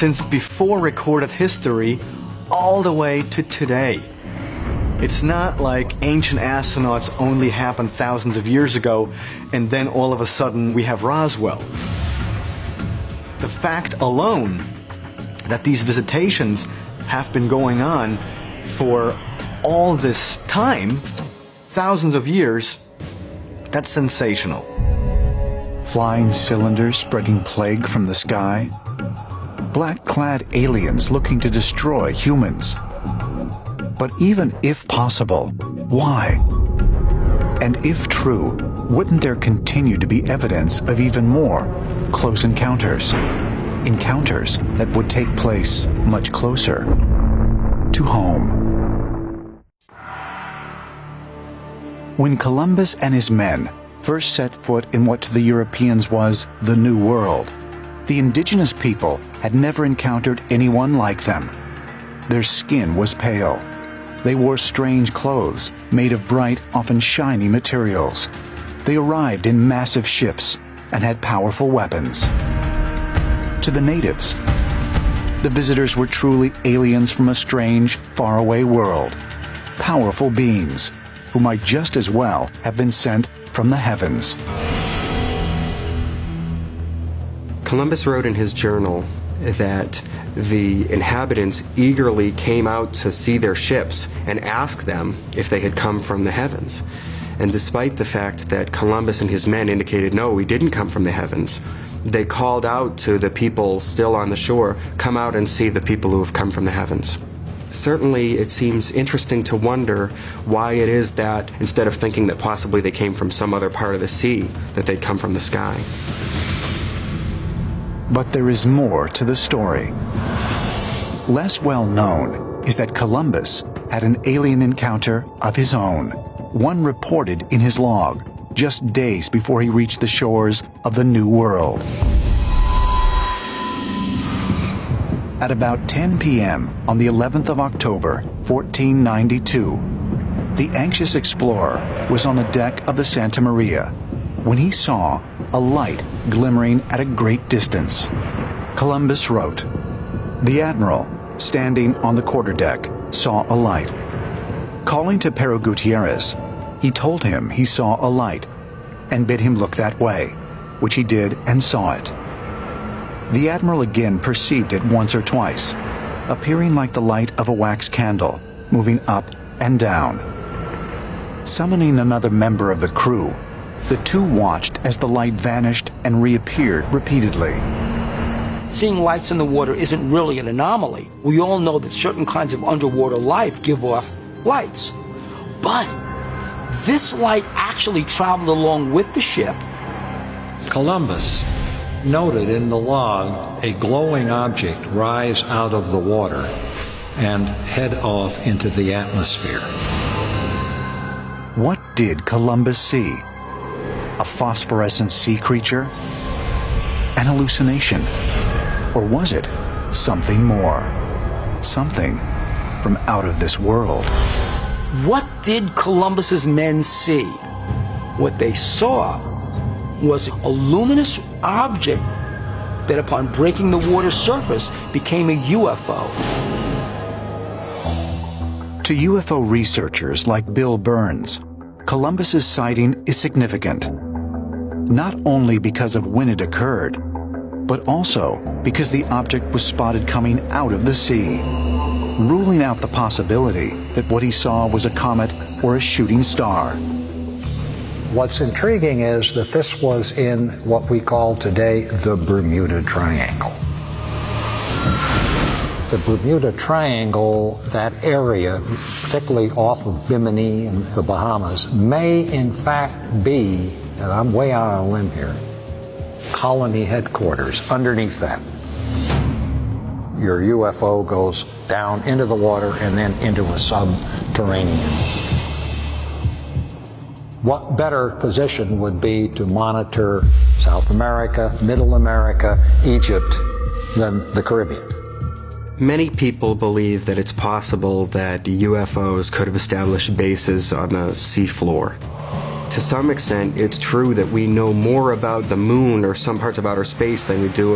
since before recorded history all the way to today. It's not like ancient astronauts only happened thousands of years ago and then all of a sudden we have Roswell. The fact alone that these visitations have been going on for all this time, thousands of years, that's sensational. Flying cylinders spreading plague from the sky. Black-clad aliens looking to destroy humans. But even if possible, why? And if true, wouldn't there continue to be evidence of even more close encounters? Encounters that would take place much closer to home. When Columbus and his men first set foot in what to the Europeans was the New World, the indigenous people had never encountered anyone like them. Their skin was pale. They wore strange clothes made of bright, often shiny materials. They arrived in massive ships and had powerful weapons. To the natives, the visitors were truly aliens from a strange, faraway world. Powerful beings who might just as well have been sent from the heavens. Columbus wrote in his journal that the inhabitants eagerly came out to see their ships and asked them if they had come from the heavens. And despite the fact that Columbus and his men indicated, no, we didn't come from the heavens, they called out to the people still on the shore, come out and see the people who have come from the heavens. Certainly it seems interesting to wonder why it is that instead of thinking that possibly they came from some other part of the sea, that they'd come from the sky. But there is more to the story. Less well known is that Columbus had an alien encounter of his own, one reported in his log just days before he reached the shores of the New World. At about 10 p.m. on the 11th of October, 1492, the anxious explorer was on the deck of the Santa Maria when he saw a light glimmering at a great distance. Columbus wrote, "The admiral, standing on the quarterdeck, saw a light. Calling to Pero Gutierrez, he told him he saw a light and bid him look that way, which he did and saw it. The admiral again perceived it once or twice, appearing like the light of a wax candle, moving up and down. Summoning another member of the crew, the two watched as the light vanished and reappeared repeatedly." Seeing lights in the water isn't really an anomaly. We all know that certain kinds of underwater life give off lights. But this light actually traveled along with the ship. Columbus noted in the log a glowing object rise out of the water and head off into the atmosphere. What did Columbus see? A phosphorescent sea creature? An hallucination? Or was it something more? Something from out of this world? What did Columbus's men see? What they saw was a luminous object that upon breaking the water's surface became a UFO. To UFO researchers like Bill Burns, Columbus's sighting is significant. Not only because of when it occurred, but also because the object was spotted coming out of the sea, ruling out the possibility that what he saw was a comet or a shooting star. What's intriguing is that this was in what we call today the Bermuda Triangle. The Bermuda Triangle, that area, particularly off of Bimini and the Bahamas, may in fact be, and I'm way out on a limb here, colony headquarters underneath that. Your UFO goes down into the water and then into a subterranean. What better position would be to monitor South America, Middle America, Egypt than the Caribbean? Many people believe that it's possible that UFOs could have established bases on the seafloor. To some extent, it's true that we know more about the moon or some parts of outer space than we do